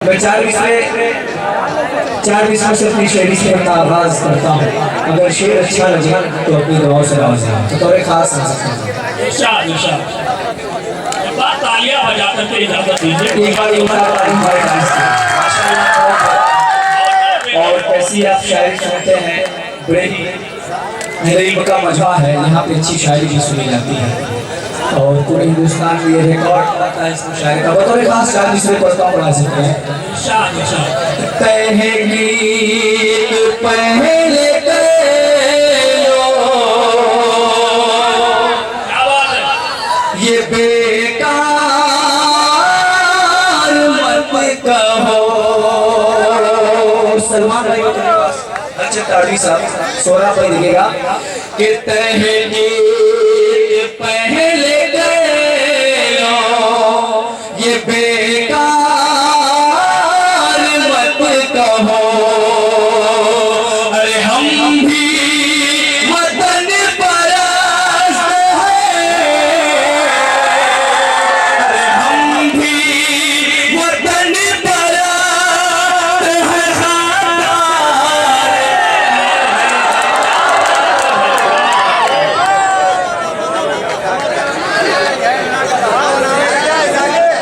मैं 4 मिसरे से अपनी शायरी से अपना आगाज करता हूँ। अगर शेर अच्छा लगे तो अपनी दुआओं से नवाजना। तो थोड़े खास आ सकते हैं। तालियां बजा करके इजाजत दीजिए। एक बार और कैसी आप शायरी सुनते हैं। मेरे का मजमा है, यहाँ पे अच्छी शायरी भी सुनी जाती है और पूरे हिंदुस्तान में ये रिकॉर्ड होता है इसको शायरी का। बतौर खास शायद दूसरे पढ़ता पढ़ा सकते हैं। पहली पहले ये बेकार मत कहो। सलमान भाई अच्छे ताड़ी साहब 16 पर दिखेगा कि तहली पहले गयो ये बेकार मत कहो। अरे हम भी वतन परस्त हैं। अरे हम भी वतन परस्त हैं।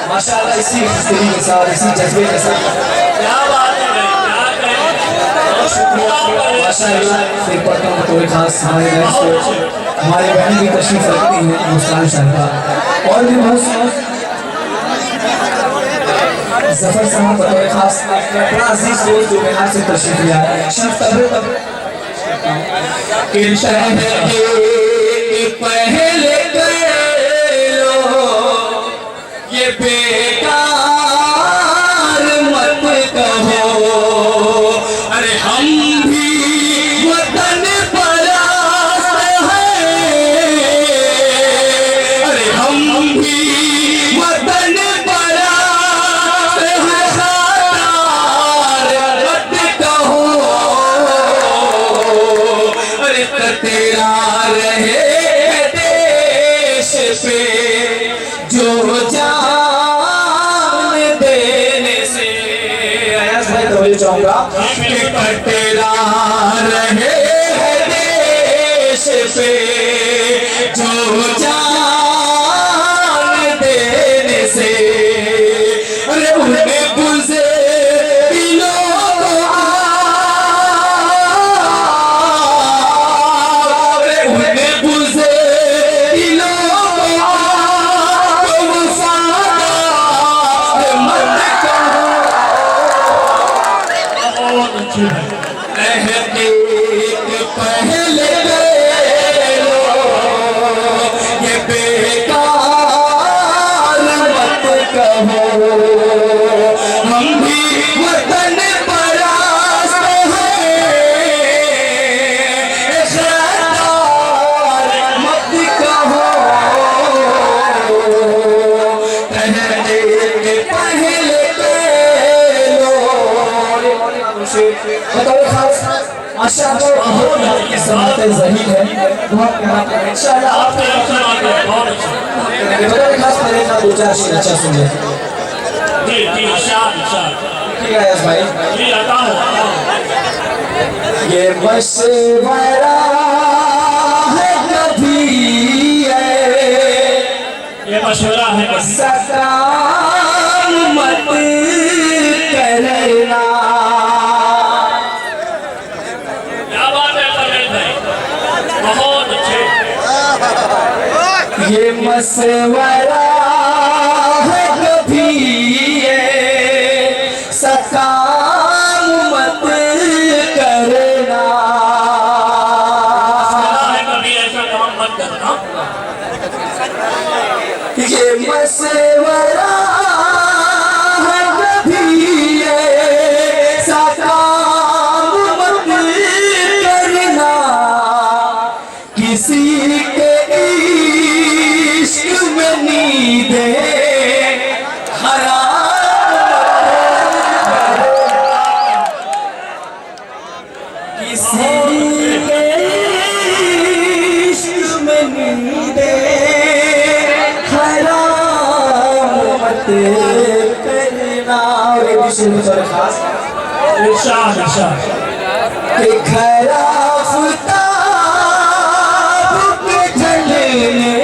माशाअल्लाह इसी हस्ती के साथ इसी जज्बे के साथ क्या बात है, क्या करें। माशाअल्लाह फिर पढ़ता हूँ। कोई खास हमारे हमारी बहन की तशरीफ रखती है मुस्कान साहिबा और भी बहुत जफर साहब बतौर खास बड़ा अजीज दोस्त जो बिहार से तशरीफ लिया है। शर्फ तबरे पहले ये बेकार मत कहो। अरे हम भी वतन परस्त हैं। अरे हम भी वतन परस्त हैं। खातार मत कहो। अरे तेरा रहे देश पे जो चाहूंगा कि तेरा रहे देश पे जो जान देने से। अरे उन्हें बुझे दिलों को अरे उन्हें बुझे दिलों को वफादार मत कहो। पहले ये बेकार मत कहो। हम भी वतन परस्त हैं। ख़ैर मत कहो। माशाअल्लाह बहुत की सनत ज़हीन है। बहुत प्यारा इंशाअल्लाह आपके बहुत अच्छा खास मेरे का दो चार शेर अच्छा सुन ले। जी जी इंशाअल्लाह ठीक है यस भाई जी आता हूं। ये मशवरा है कभी है। ये मशवरा है सकाम मत करना। बहुत अच्छे। ये मशवरा है कभी है सकाम मत करना। कभी ऐसा काम मत करना। ये मशवरा है कभी है सकाम मत करना। किसी के इश्क में नींदे हराम। किसी के इश्क में नींदे हराम मत करना। दो शेर में थोड़े खास इरशाद इरशाद कि खराफताब के ढलने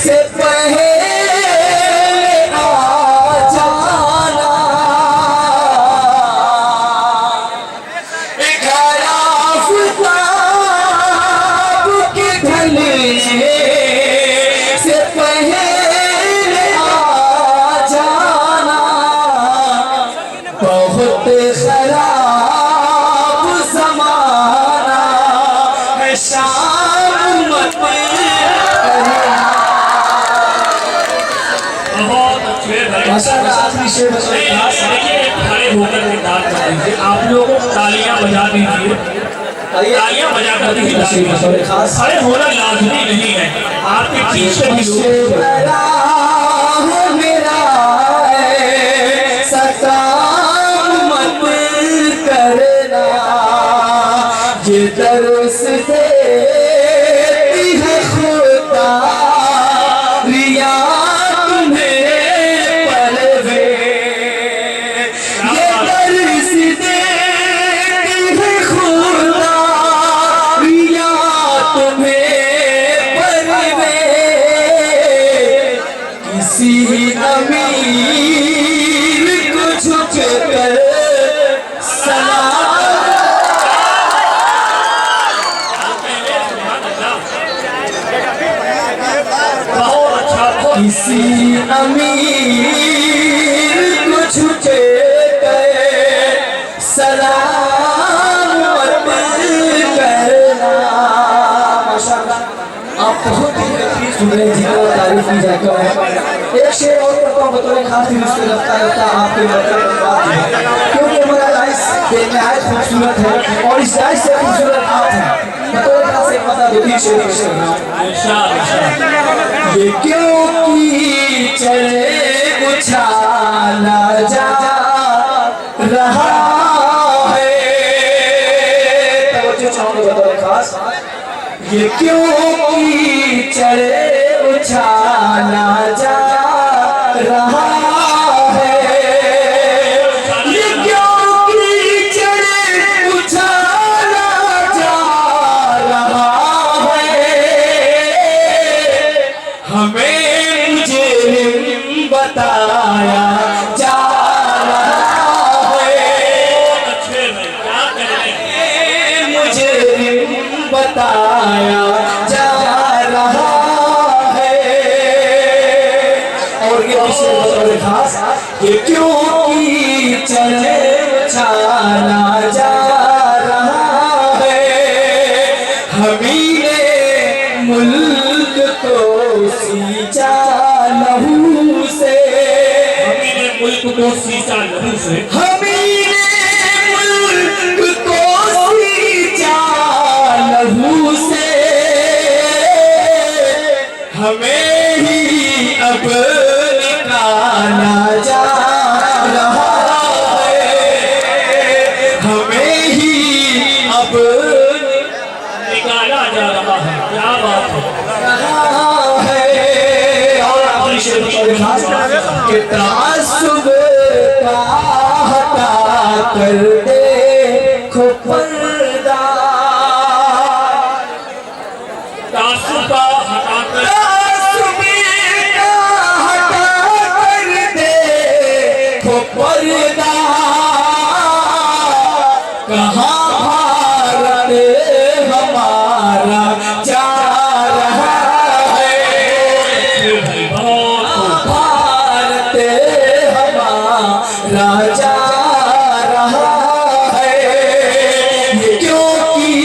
से पहले आ जाना, खराफताब के ढलने से पहले आ जाना, बहुत खराब ज़माना है शाम मत करना। बहुत अच्छे भाई। माशाअल्लाह आखिरी शेर में थोड़े खास देखिए खड़े होकर के डांस कर दीजिए, आप लोगों को तालियां बजा दीजिए, तालियां बजा कर दीजिए। खड़े होना लाजमी नहीं है, आपके पीछे भी लोग मेरा सकाम मत करना, ये दर्स देती है खुदा रिया तुम्हें पलवे, ये दर्स देती है खुदा रिया तुम्हें पलवे, किसी अमीर को झुक कर सलाम, बहुत अच्छा, किसी अमीर को झुक कर सलाम मत करना। माशाअल्लाह आप बहुत ही लतीफ सुन रहे हैं, जितना तारीफ की जाती है। एक शेर और पढ़ता हूँ बतौर खास, फिर उसको लगता है आपके मतलब बात है, क्योंकि हमारा राइस बेनहायत खूबसूरत है और इस राइस से खूबसूरत आप हैं। बतौर खास एक बता दो, तीन शेर इरशाद इरशाद ये क्यों की चले उछाला जा रहा है, तवज्जो चाहूंगा बतौर खास, ये क्यों की चले उछाला जा रहा है, ये क्यों की चले उछाला जा रहा है, हमें मुजरिम बताया जा रहा है, अच्छे भाई, क्या कह रहे हैं? मुजरिम बताया जा रहा है। और ये दूसरे बतौर खास, ये क्यों की चले छाना जा रहा है, हमीरे मुल्क को सींचा लहू से, हमने मुल्क को सींचा लहू से, हमीरे मुल्क को सींचा लहू से, हमें ही अब निकाला जा रहा है, हमें ही अब निकाला जा रहा है। क्या बात है, रहा है। और आखिरी शेर बतौर खास कि तासुब का हटा कर देखो पर्दा, तासुब का हटाकर तासुब का हटा कर देखो पर्दा, कहाँ भारत हमारा जा रहा है, बहुत भारत हमारा जा रहा है, ये क्यों की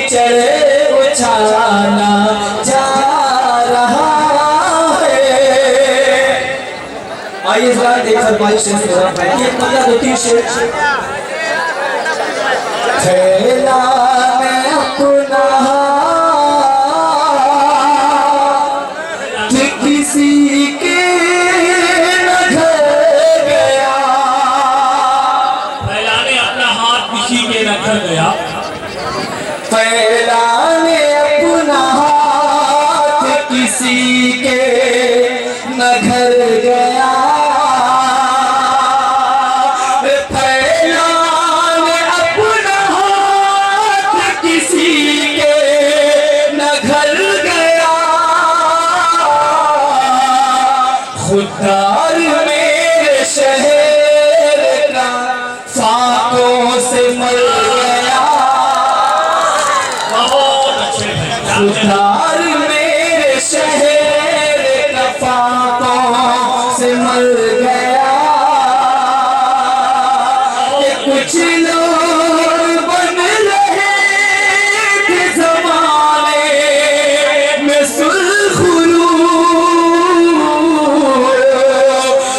चढ़े उछाला जा रहा है। आइए इस बार देख कर 22 शेर से ये 15-2-3 शेर फैला मैं अपना कि किसी के न घर गया, फैलाने अपना हाथ किसी के न घर गया, फैलाने अपना हाथ किसी के न घर गया, खुदार मेरे शहर का फाकों से मर गया, बहुत अच्छे हैं। खुदार मेरे शहर का फाकों से मर गया। ये कुछ लोग बन रहे थे जमाने में सुरखरू,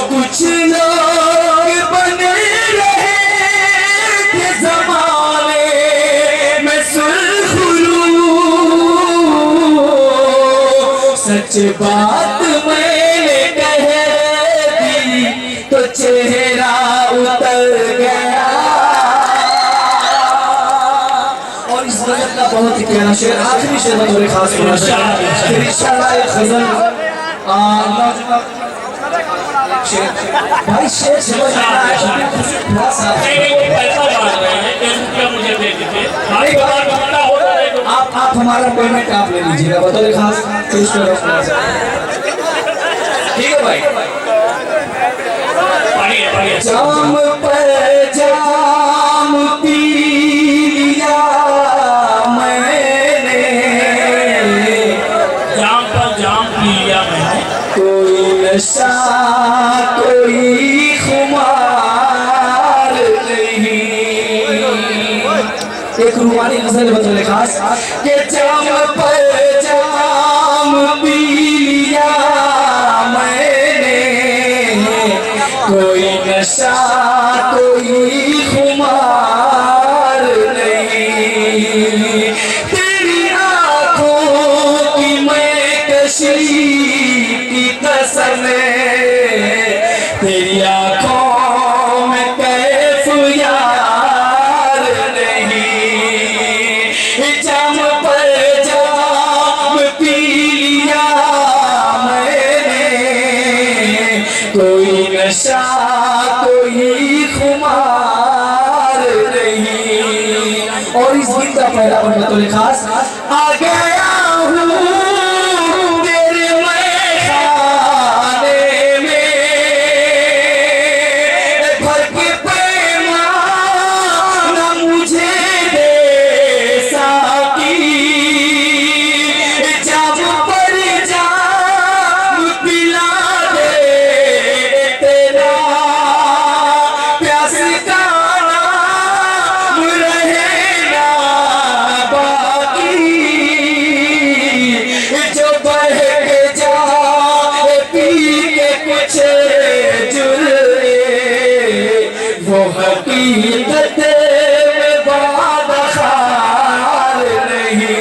कुछ लोग बन रहे थे जमाने में सुरखरू। सच बात मैंने कह दी तो चेहरा उतर गया। और इस गजल का बहुत ही प्यारा शेर, आखिरी शेर में थोड़ी खास फिर इंशाल्लाह एक गजल भाई शेर समझ में आया थोड़ा सा पैसा मांग रहे हैं, 1 रुपया मुझे दे दीजिए। भाई बात होता है तो आप हमारा पेमेंट आप ले लीजिएगा, बतौर खास तो इस ठीक है भाई। पढ़िए पढ़िए। जाम पर जाम पी लिया मैंने, जाम पर जाम पी लिया मैंने, कोई नशा कोई खुमार नहीं। एक रूमानी गजल बतौर खास के जाम पर जाम पी लिया मैंने, कोई नशा कोई खुमार नहीं। तेरी आंखों की मैं कशी की कसम, तेरी आंखों में कैफ यार नहीं। जाम पर जाम पी लिया मैंने, कोई नशा कोई खुमार नहीं। और इस गीत का पहला बंदा तो खास आ गया हूँ तेरे मैखाने में, भर के पैमाना मुझे दे साकी। जाम पर जाम पिला दे तेरा, प्यास का नाम रहे ना बाकी। जो बह के जाए पी के कुछ जुर्रे, वो हकीकत में बादखार नहीं।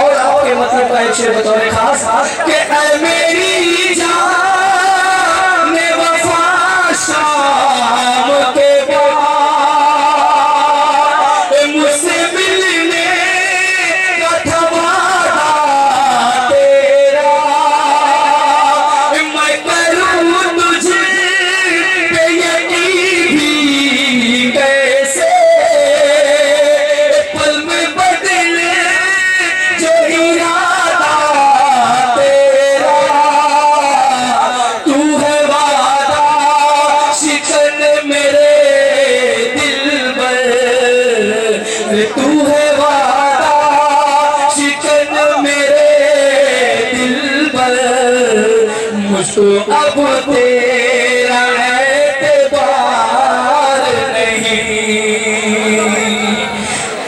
और आपके मतलब का एक शेर बतौर खास कि ऐ मेरी जान वफा शाम के बाद मुझसे मिलने का था वादा तेरा। मैं करूँ तुझे पे यकीन भी कैसे, पल में बदले जो इरादा तेरा। तू है वादा शिकन मेरे दिलबर, तू है वादा शिकन मेरे दिलबर। मुझको अब तेरा एतबार नहीं।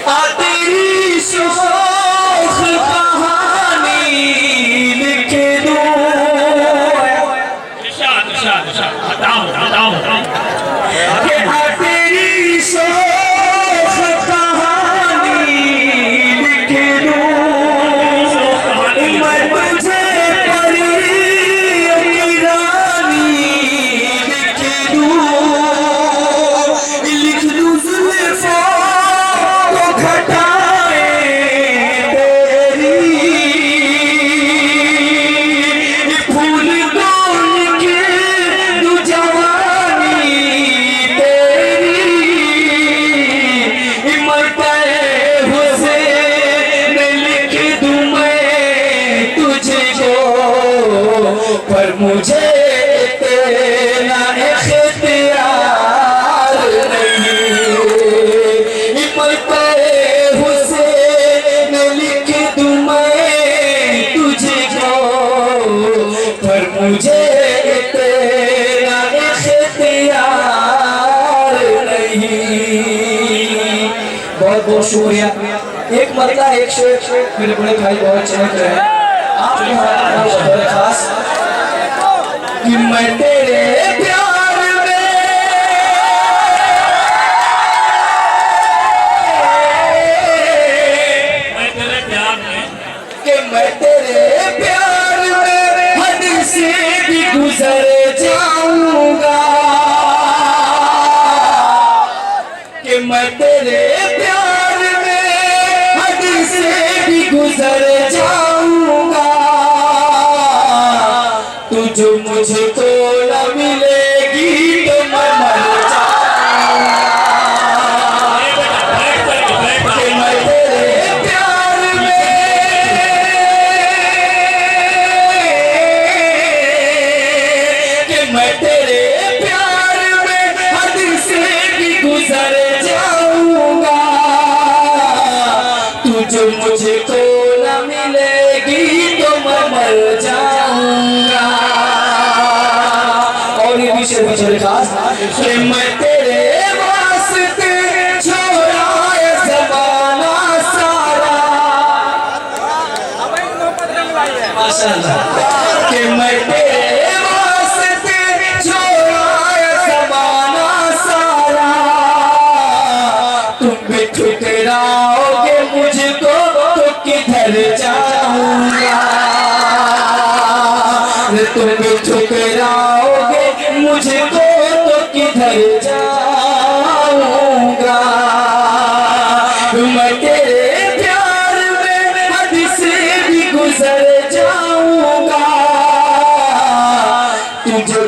आ तेरी शोख कहानी लिख दूं, इरशाद इरशाद इरशाद। हटाओ हटाओ हटाओ। कि आ तेरी शोख कहानी लिख दूं। मैं तुझे परी की रानी मुझे तेरा इख्तियार नहीं, इमते हुसैन लिख दूं मैं तुझको, पर मुझे तेरा इख्तियार नहीं। बहुत बहुत शुक्रिया। एक मरला एक शेर मेरे बड़े भाई बहुत चमक रहे हैं। आपके हमारा बहुत खास कि मैं तेरे प्यार में, कि मैं तेरे प्यार में हद से भी गुजर जाऊंगा, कि मैं तेरे प्यार में हद से भी गुजर जाऊंगा, तू जो मुझको न मिलेगी तो मैं मर जाऊंगा, कि मैं तेरे प्यार में, कि मैं तेरे प्यार में हद से भी गुजर जाऊंगा, तू जो मुझको न मिलेगी तो मैं मर जाऊंगा। और ये भी शेर बच्चे खास कि मैं तेरे वास्ते छोड़ा ये ज़माना सारा, माशाअल्लाह, कि मैं तेरे वास्ते छोड़ा ये ज़माना सारा, तुम भी ठुकराओगे मुझको तो किधर जाऊंगा, तुम भी ठुकराओगे मुझको तो किधर जाऊंगा, मैं तेरे प्यार में हद से भी गुजर जाऊंगा, तू जो